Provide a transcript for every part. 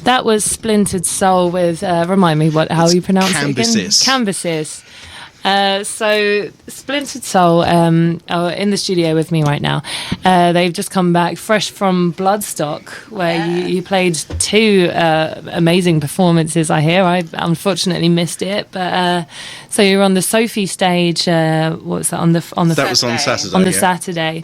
That was Splintered Soul with, remind me how you pronounce Canvases. it again? Canvases. So Splintered Soul are in the studio with me right now. They've just come back fresh from Bloodstock, where you played 2 amazing performances, I hear. I unfortunately missed it, but so you were on the Sophie stage. What was that on the That was on Saturday. On the Saturday,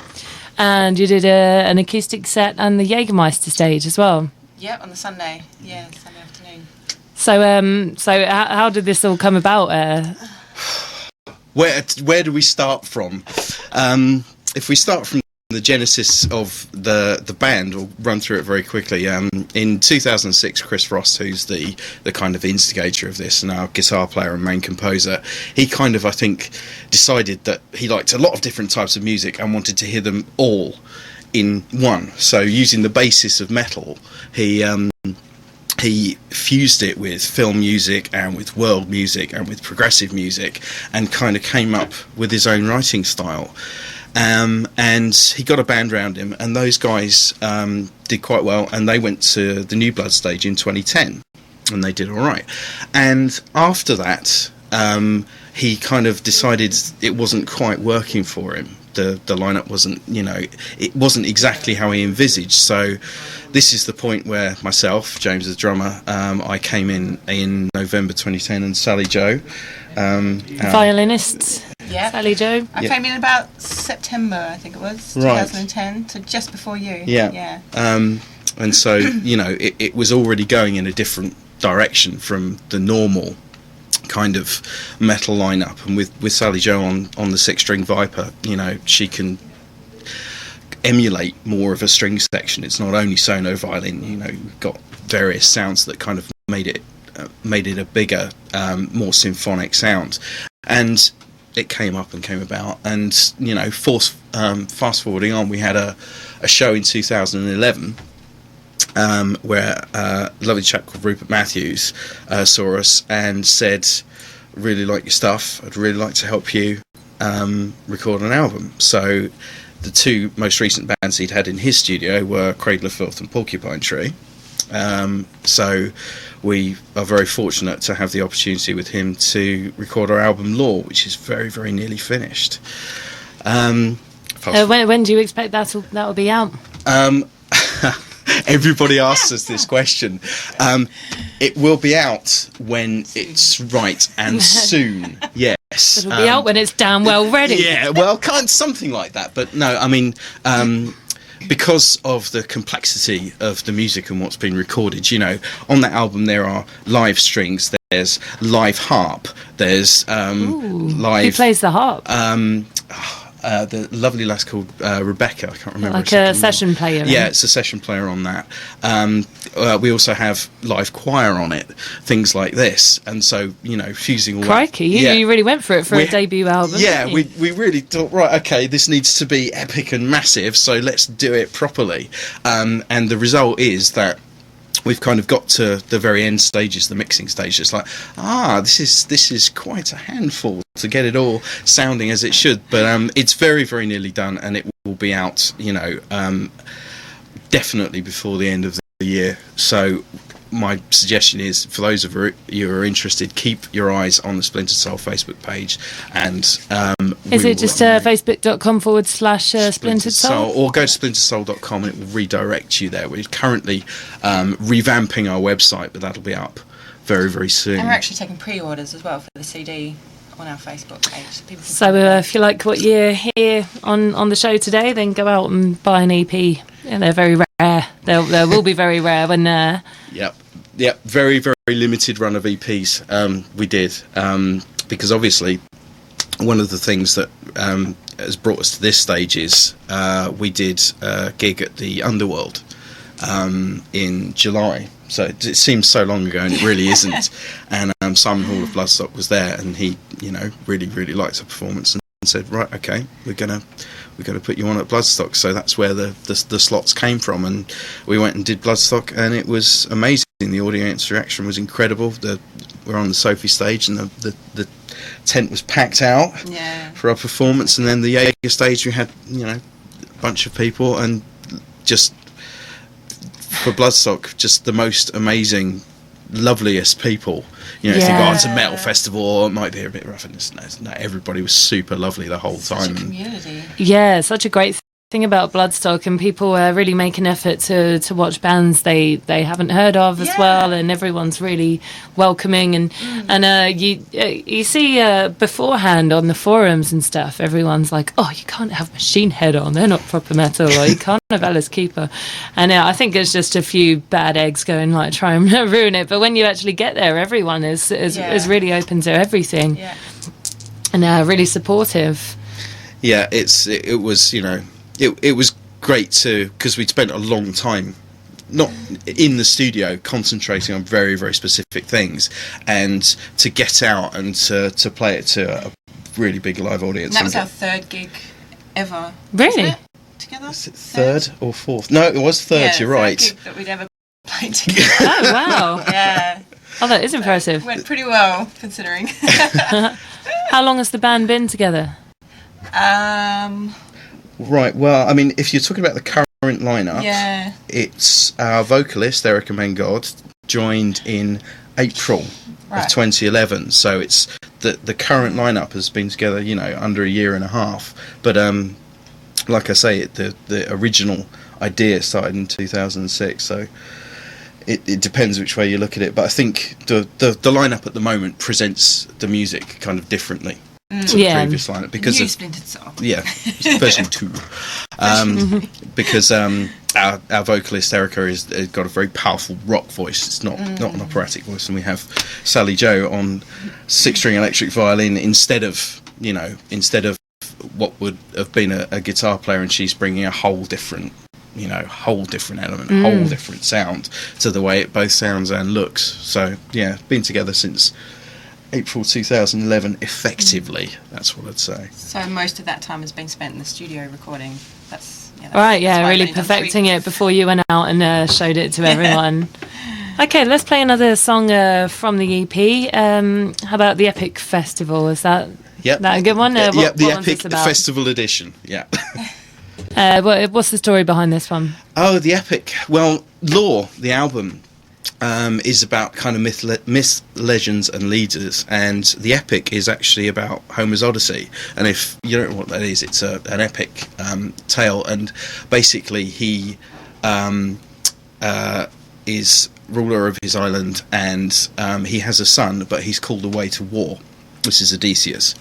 and you did an acoustic set on the Jägermeister stage as well. Yep, on the Sunday. Yeah, Sunday afternoon. So how did this all come about? Where do we start from? If we start from the genesis of the band, we'll run through it very quickly. In 2006, Chris Frost, who's the kind of instigator of this and our guitar player and main composer, he kind of, I think, decided that he liked a lot of different types of music and wanted to hear them all in one. So using the basis of metal, he fused it with film music and with world music and with progressive music, and kind of came up with his own writing style. And he got a band around him, and those guys did quite well, and they went to the New Blood stage in 2010, and they did all right. And after that, he kind of decided it wasn't quite working for him. The lineup wasn't, it wasn't exactly how he envisaged. So this is the point where myself, James the drummer, I came in November 2010, and Sally Joe, violinist. Yeah, Sally Joe. I came in about September, I think it was, 2010, so just before you. Yeah. And so it was already going in a different direction from the normal kind of metal lineup, and with Sally Joe on the 6-string Viper, she can emulate more of a string section. It's not only solo violin, you've got various sounds that kind of made it a bigger, more symphonic sound, and it came up and came about. And fast forwarding on, we had a show in 2011 where a lovely chap called Rupert Matthews saw us and said, really like your stuff, I'd really like to help you record an album. So the 2 most recent bands he'd had in his studio were Cradle of Filth and Porcupine Tree. So we are very fortunate to have the opportunity with him to record our album Law, which is very, very nearly finished. When do you expect that'll be out? Everybody asks us this question. It will be out when it's right and soon. Yes, it'll be out when it's damn well ready. Yeah, well, something like that. But no, I mean, because of the complexity of the music and what's been recorded, on that album there are live strings, there's live harp, there's live. Who plays the harp? The lovely lass called Rebecca, I can't remember. Like a session player. Yeah, it's a session player on that. We also have live choir on it, things like this. And so, fusing all Crikey, that. you really went for it for a debut album. Yeah, we really thought, right, okay, this needs to be epic and massive, so let's do it properly. And the result is that we've kind of got to the very end stages, the mixing stage. It's like, this is quite a handful to get it all sounding as it should. But it's very, very nearly done, and it will be out, definitely before the end of the year. So my suggestion is, for those of you who are interested, keep your eyes on the Splintered Soul Facebook page, and is it just facebook.com/Splintered Soul, or go to splintersoul.com and it will redirect you there. We're currently revamping our website, but that'll be up very, very soon. And we're actually taking pre-orders as well for the CD on our Facebook page. So if you like what you hear on the show today, then go out and buy an EP. Yeah, they're very rare. They will be very rare when. Yep. Very, very limited run of EPs we did, because obviously one of the things that has brought us to this stage is we did a gig at the Underworld in July. So it seems so long ago, and it really isn't. And Simon Hall of Bloodstock was there, and he, really, really liked the performance and said, right, okay, we're gonna put you on at Bloodstock. So that's where the slots came from, and we went and did Bloodstock, and it was amazing. The audience reaction was incredible. We're on the Sophie stage, and the tent was packed out for our performance, and then the Jaeger stage we had a bunch of people, and just for Bloodstock, just the most amazing, loveliest people. You know, if you go on to metal festival, it might be a bit rough. And no, everybody was super lovely the whole time. Such a community. Yeah, such a great thing about Bloodstock, and people really make an effort to watch bands they haven't heard of as well, and everyone's really welcoming, and you see beforehand on the forums and stuff, everyone's like, oh, you can't have Machine Head on, they're not proper metal, or you can't have Alice Cooper, and I think it's just a few bad eggs going like try and ruin it, but when you actually get there, everyone is really open to everything, and really supportive. Yeah, it was, you know, it was great too, because we'd spent a long time not in the studio concentrating on very, very specific things, and to get out and to play it to a really big live audience. And that was our third gig ever. Really? Together? Is it third or fourth? No, it was third, you're right. Gig that we'd ever played together. Oh, wow. Yeah. Oh, that is impressive. It went pretty well, considering. How long has the band been together? Right, well, I mean, if you're talking about the current lineup, it's our vocalist, Erica Mengod, joined in April of 2011, so it's the current lineup has been together, you know, under a year and a half, but like I say, the original idea started in 2006, so it depends which way you look at it, but I think the lineup at the moment presents the music kind of differently to the previous lineup, because New of Splintered Soul. Yeah, version 2. Because our vocalist Erica has got a very powerful rock voice. It's not an operatic voice, and we have Sally Jo on 6-string electric violin instead of what would have been a guitar player, and she's bringing a whole different element, a whole different sound to the way it both sounds and looks. So yeah, been together since April 2011, effectively. That's what I'd say. So most of that time has been spent in the studio recording. That's really perfecting it before you went out and showed it to everyone. Okay, let's play another song from the EP. How about the Epic Festival? Is that a good one? The Epic Festival edition. Yeah. What's the story behind this one? Oh, the Epic. Well, Lore, the album, is about kind of myth, legends, and leaders, and the Epic is actually about Homer's Odyssey. And if you don't know what that is, it's an epic tale, and basically he is ruler of his island, and he has a son, but he's called away to war. This is Odysseus.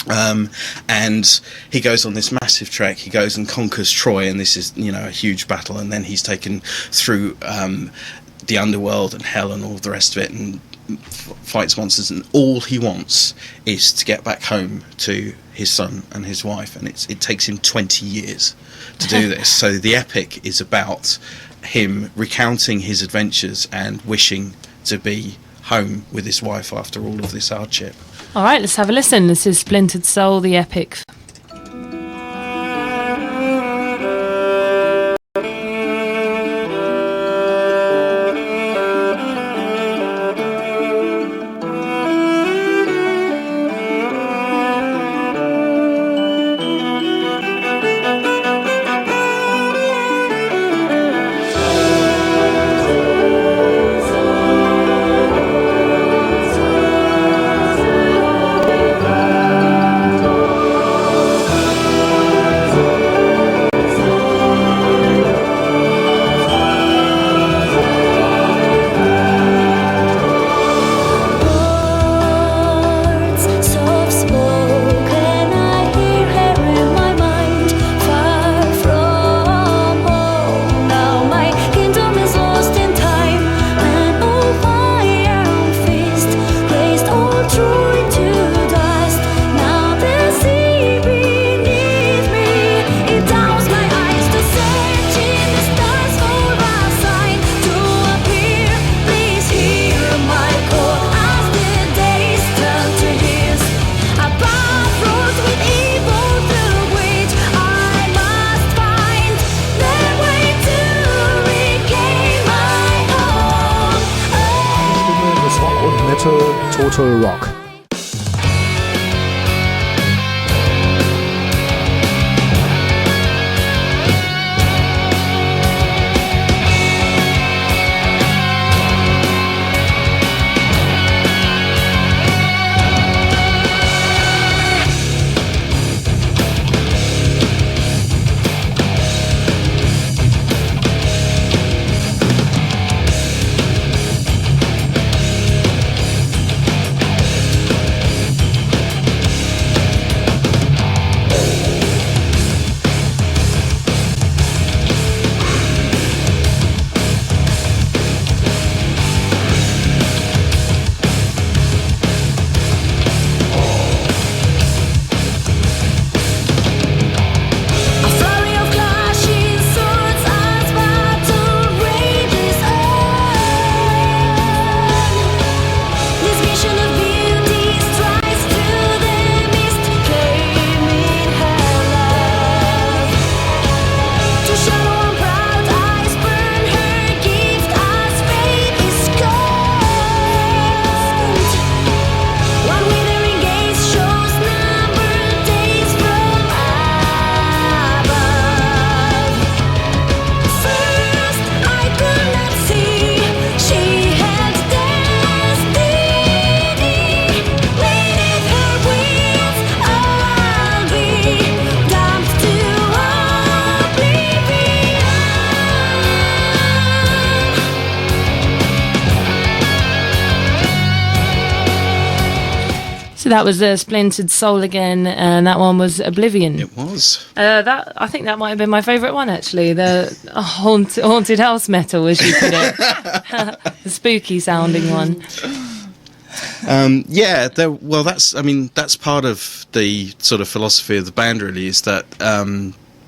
And he goes on this massive trek. He goes and conquers Troy, and this is, a huge battle, and then he's taken through the underworld and hell and all the rest of it, and fights monsters, and all he wants is to get back home to his son and his wife, and it takes him 20 years to do this. So the Epic is about him recounting his adventures and wishing to be home with his wife after all of this hardship. All right, let's have a listen. This is Splintered Soul, the Epic. Total Rock. That was Splintered Soul again, and that one was Oblivion. It was. I think that might have been my favourite one, actually. The haunted house metal, as you put it. The spooky sounding one. That's part of the sort of philosophy of the band, really, is that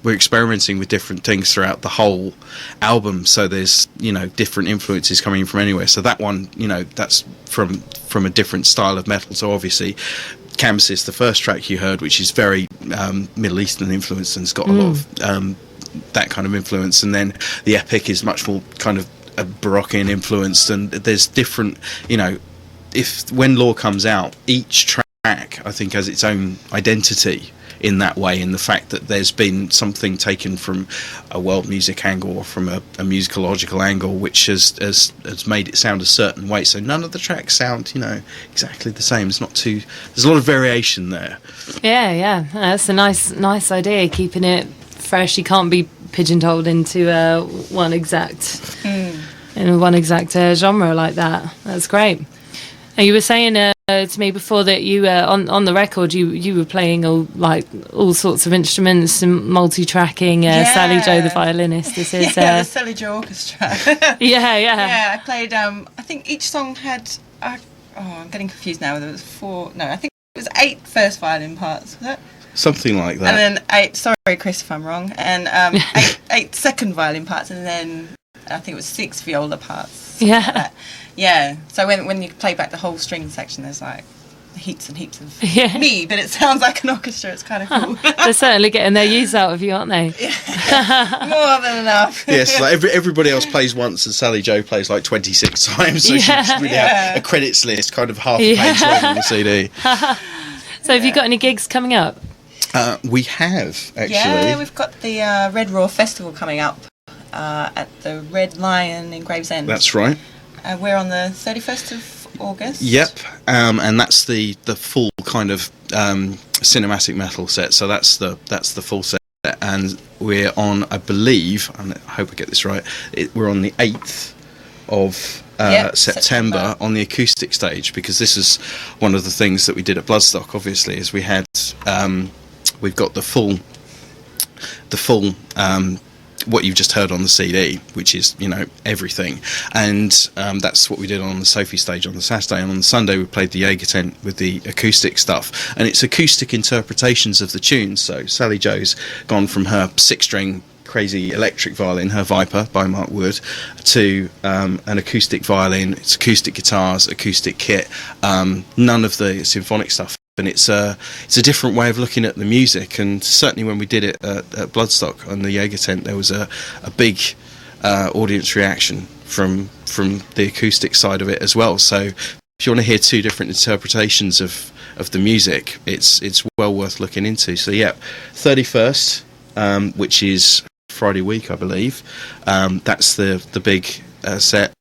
we're experimenting with different things throughout the whole album. So there's, different influences coming from anywhere. So that one, that's from a different style of metal. So obviously, Canvases, the first track you heard, which is very Middle Eastern influence and has got a lot of that kind of influence. And then the Epic is much more kind of Baroccan influenced. And there's different, when Law comes out, each track, I think, has its own identity in that way, in the fact that there's been something taken from a world music angle or from a musicological angle, which has made it sound a certain way. So none of the tracks sound, exactly the same. There's a lot of variation there. Yeah, that's a nice idea, keeping it fresh. You can't be pigeonholed into one exact genre like that. That's great. And you were saying to me before that you on the record you were playing all sorts of instruments and multi-tracking. Sally Joe, the violinist. This is the Sally Joe Orchestra. Yeah. Yeah, I played. I think each song had. I'm getting confused now. Whether it was 4. No, I think it was 8 first violin parts. Was it? Something like that. And then 8. Sorry, Chris, if I'm wrong. And 8 second violin parts, and then I think it was 6 viola parts. Yeah. Yeah, so when you play back the whole string section, there's heaps and heaps of me, but it sounds like an orchestra. It's kind of cool. They're certainly getting their use out of you, aren't they? Yeah. More than enough. Yes, everybody else plays once and Sally Joe plays 26 times, so she really have a credits list, kind of half a page long on the CD. So have you got any gigs coming up? We have, actually. Yeah, we've got the Red Raw Festival coming up at the Red Lion in Gravesend. That's right. We're on the 31st of August. Yep, and that's the full kind of cinematic metal set. So that's the full set, and we're on, I believe, I hope I get this right. We're on the 8th of September on the acoustic stage, because this is one of the things that we did at Bloodstock. Obviously, is we had we've got the full. What you've just heard on the CD, which is everything, and that's what we did on the Sophie stage on the Saturday, and on the Sunday we played the Jaeger tent with the acoustic stuff, and it's acoustic interpretations of the tunes. So Sally Joe's gone from her 6-string crazy electric violin, her Viper by Mark Wood, to an acoustic violin. It's acoustic guitars, acoustic kit, none of the symphonic stuff. And it's a different way of looking at the music, and certainly when we did it at Bloodstock on the Jaeger tent, there was a big audience reaction from the acoustic side of it as well. So if you want to hear 2 different interpretations of the music, it's well worth looking into. So 31st, which is Friday week, I believe, that's the big set,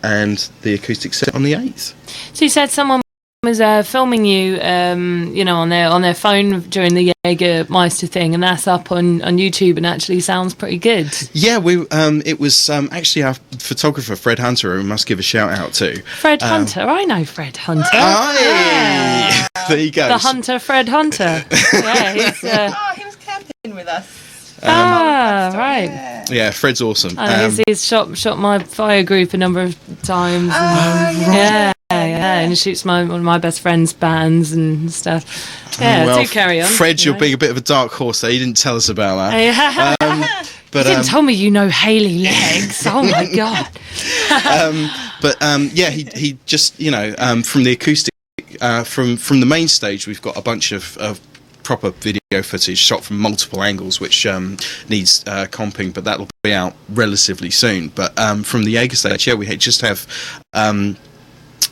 and the acoustic set on the 8th. So you said someone was filming you, on their phone during the Jägermeister thing, and that's up on YouTube, and actually sounds pretty good. Yeah, it was actually our photographer Fred Hunter, who we must give a shout out to. Fred Hunter, I know Fred Hunter. Aye. There you go. The Hunter, Fred Hunter. Yeah, he's, he was camping with us. Right. Yeah, Fred's awesome. He's shot my fire group a number of times. And he shoots one of my best friend's bands and stuff. Yeah, do carry on. Fred, you're being a bit of a dark horse there. You didn't tell us about that. But you didn't tell me you know Hayley Legs. Oh my god. He just from the acoustic from the main stage, we've got a bunch of proper video footage shot from multiple angles, which needs comping, but that'll be out relatively soon. But from the Jaeger stage, we just have an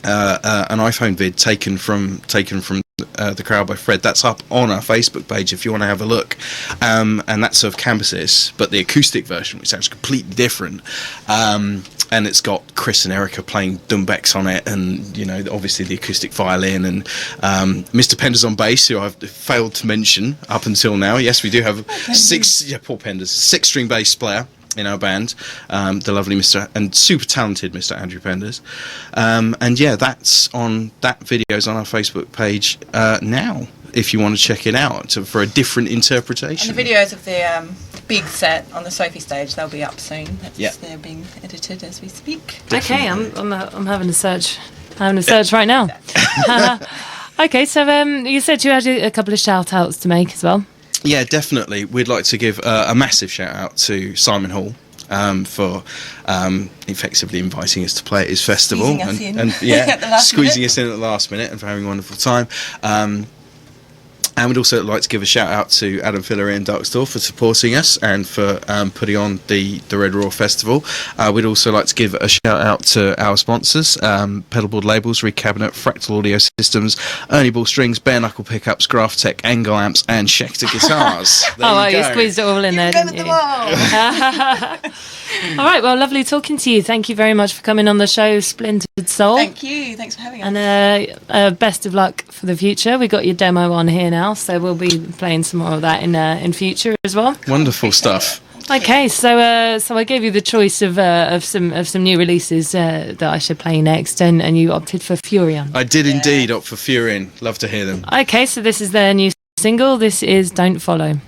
iPhone vid taken from the crowd by Fred. That's up on our Facebook page if you want to have a look, and that's of Canvases, but the acoustic version, which sounds completely different, and it's got Chris and Erica playing Dumbex on it, and obviously the acoustic violin, and Mr. Penders on bass, who I've failed to mention up until now. Yes, we do have poor Penders, 6-string bass player. in our band, the lovely Mr. and super talented Mr. Andrew Penders. And yeah, that video's on our Facebook page now, if you want to check it out for a different interpretation. And the videos of the big set on the Sophie stage, they'll be up soon. Yeah. They're being edited as we speak. Okay, I'm having a search. Right now. Okay, so you said you had a couple of shout outs to make as well. Yeah, definitely. We'd like to give a massive shout out to Simon Hall for effectively inviting us to play at his festival squeezing us in at the last minute and for having a wonderful time. And we'd also like to give a shout out to Adam Fillery and Darkstore for supporting us and for putting on the Red Raw Festival. We'd also like to give a shout out to our sponsors, Pedalboard Labels, Rig Cabinet, Fractal Audio Systems, Ernie Ball Strings, Bare Knuckle Pickups, Graphtech, Angle Amps and Schecter Guitars. You squeezed it all in there, didn't you? All right, well, lovely talking to you. Thank you very much for coming on the show, Splintered Soul. Thank you. Thanks for having us. And best of luck for the future. We got your demo on here now, so we'll be playing some more of that in future as well. Wonderful stuff. Okay, so I gave you the choice of some new releases that I should play next, and you opted for Furion. I did indeed opt for Furion. Love to hear them. Okay, so this is their new single. This is Don't Follow.